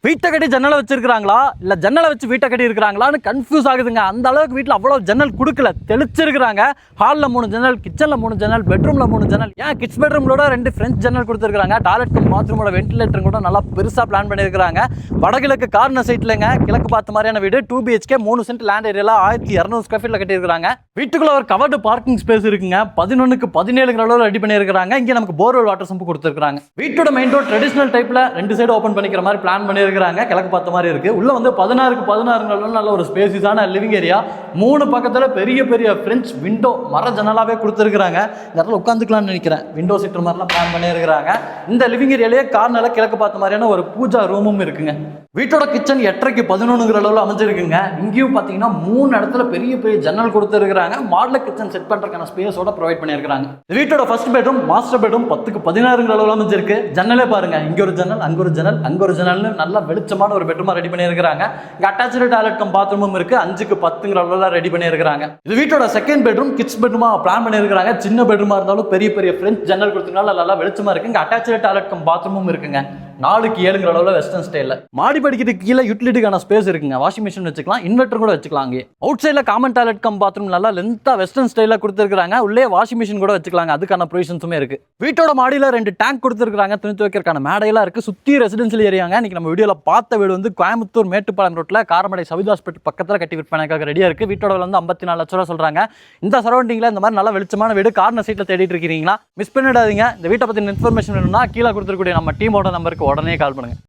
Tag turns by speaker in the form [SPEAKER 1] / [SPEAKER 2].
[SPEAKER 1] வீட்டை கட்டி ஜன்னலை வச்சிருக்காங்களா இல்ல ஜன்னலை வச்சு வீட்டை கட்டி இருக்கிறாங்களான்னு கன்ஃபியூஸ் ஆகுதுங்க. அந்த அளவுக்கு வீட்டில் அவ்வளவு ஜன்னல் கொடுக்கல, தெளிச்சிருக்காங்க. ஹாலில் 3 ஜன்னல், கிச்சனில் 3 ஜன்னல், பெட்ரூமில் 3 ஜன்னல், ஏன் கிட்ஸ் பெட்ரூமோட 2 ஃப்ரெஞ்ச் ஜன்னல் கொடுத்துருக்காங்க. டாய்லெட் பாத்ரூமோட வென்டிலேட்டர் கூட நல்லா பெருசாக பிளான் பண்ணியிருக்காங்க. வடகிழக்கு கார்னர் சைட்லங்க, கிழக்கு பார்த்த மாதிரியான வீடு 2 BHK 3 சென்ட் லேண்ட் ஏரியாவில் 1200 ஸ்கொயர் ஃபீட்டில் கட்டியிருக்காங்க. வீட்டுக்குள்ள ஒரு கவர்டு பார்க்கிங் ஸ்பேஸ் இருக்குங்க. 11க்கு 17 அளவில் ரெடி பண்ணியிருக்காங்க. இங்கே நமக்கு போர்வெல் வாட்டர் சம்பு கொடுத்துருக்காங்க. வீட்டோட மெயின் டோர் ட்ரெடிஷனல் டைப்ல 2 சைடு ஓப்பன் பண்ணிக்கிற மாதிரி பிளான் பண்ணியிருக்காங்க. கிழக்கு பார்த்த மாதிரி இருக்கு. உள்ள வந்து 16க்கு 16 நல்ல ஒரு ஸ்பேசியஸான லிவிங் ஏரியா. 3 பக்கத்துல பெரிய பெரிய பிரெஞ்ச் விண்டோ மர ஜன்னலாவே கொடுத்துருக்காங்க. இந்த இடத்துல உட்காந்துக்கலாம்னு நினைக்கிறேன். விண்டோ சீட்டர் மாதிரிலாம் பிளான் பண்ணியிருக்காங்க. இந்த லிவிங் ஏரியாலேயே கார்னர்ல கிழக்கு பார்த்த மாதிரியான ஒரு பூஜா ரூமும் இருக்குங்க. வீட்டோட கிச்சன் 8க்கு 11 அளவில் அமைஞ்சிருக்குங்க. இங்கேயும் பார்த்தீங்கன்னா 3 இடத்துல பெரிய பெரிய ஜன்னல் கொடுத்துருக்காங்க. மாடல் கிச்சன் செட் பண்றதுக்கான ஸ்பேஸோட ப்ரொவைட் பண்ணியிருக்காங்க. வீட்டோட ஃபர்ஸ்ட் பெட்ரூம் மாஸ்டர் பெட்ரூம் 10க்கு 16 அளவில் அமைஞ்சிருக்கு. ஜன்னலே பாருங்க, இங்க ஒரு ஜன்னல், அங்க ஒரு ஜன்னல், அங்க ஒரு ஜன்னல்னு நல்லா வெளிச்சமான ஒரு பெட்ரூமா ரெடி பண்ணியிருக்காங்க. இங்க அட்டாச்சு டாய்லெட் கம் பாத்ரூமும் இருக்கு. 5க்கு 10 அளவில் ரெடி பண்ணியிருக்காங்க. இது வீட்டோட செகண்ட் பெட்ரூம், கிட்ஸ் பெட்ரூமா பிளான் பண்ணியிருக்காங்க. சின்ன பெட்ரூமா இருந்தாலும் பெரிய பெரிய ஃப்ரெஞ்ச் ஜன்னல் கொடுத்தனால நல்லா வெளிச்சமா இருக்கு. இங்க அட்டாச்சு டாய்லெட் கம் பாத்ரூமும் இருக்குங்க. 4க்கு 7 அளவில் வெஸ்டர்ன் ஸ்டைல. மாடி படிக்கிறதுக்கு கீழே யூட்டிலிட்டிக்கான ஸ்பேஸ் இருக்குங்க. வாஷிங் மிஷின் வச்சுக்கலாம், இன்வெர்டர் கூட வச்சுக்கலாம். அவுட் சைட்ல காமன் டாய்லெட் கம் பாத்ரூம் நல்லா லென்த்தா வெஸ்டர்ன் ஸ்டைல கொடுத்துருக்காங்க. உள்ளே வாஷிங் மிஷின் கூட வச்சுக்கலாங்க. அதுக்கான ப்ரொவிஷன்ஸுமே இருக்கு. வீட்டோட மாடியில 2 டேங்க் கொடுத்துருக்காங்க. துணி துவைக்கிறதுக்கான மேடையெல்லாம் இருக்கு. சுத்தி ரெசிடென்சியல் ஏரியாங்க. இன்னைக்கு நம்ம வீடியோல பார்த்த வீடு வந்து கோயம்புத்தூர் மேட்டுப்பாளையம் ரோட்ல காரமடை சவிதா ஹாஸ்பிட்டல் பக்கத்துல கட்டி விற்பனைக்காக ரெடியா இருக்கு. வீட்டோட விலை வந்து 54 லட்சம் ரூபாய் சொல்றாங்க. இந்த சரௌண்டிங்ல இந்த மாதிரி நல்ல வெளிச்சமான வீடு கார்னர் சைட்ல தேடிட்டு இருக்கீங்களா? மிஸ் பண்ணிடாதீங்க. இந்த வீட்டை பத்தி இன்ஃபர்மேஷன் வேணும்னா கீழே கொடுத்துருக்கூடிய நம்ம டீமோட நம்பருக்கு உடனே கால் பண்ணுங்க.